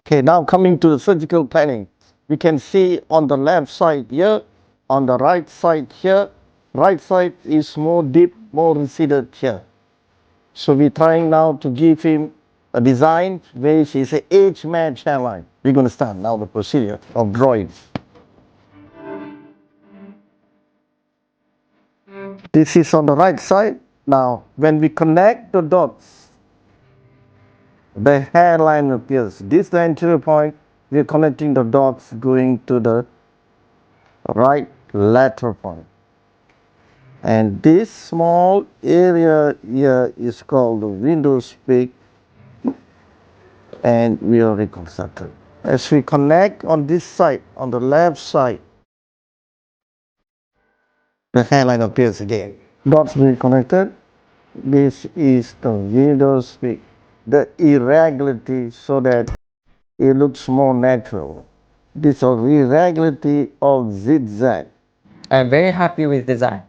Okay, now coming to the surgical planning. We can see on the left side here, on the right side here. Right side is more deep, more receded here. So we're trying now to give him a design which is an age-matched hairline. We're going to start now the procedure of drawing. This is on the right side. Now, when we connect the dots, the hairline appears. This is the anterior point. We are connecting the dots going to the right lateral point. And this small area here is called the window peak, and we are reconstructed. As we connect on this side, on the left side, the hairline appears again. Dots reconnected. This is the window peak, the irregularity so that it looks more natural. This is irregularity of zigzag. I'm very happy with design.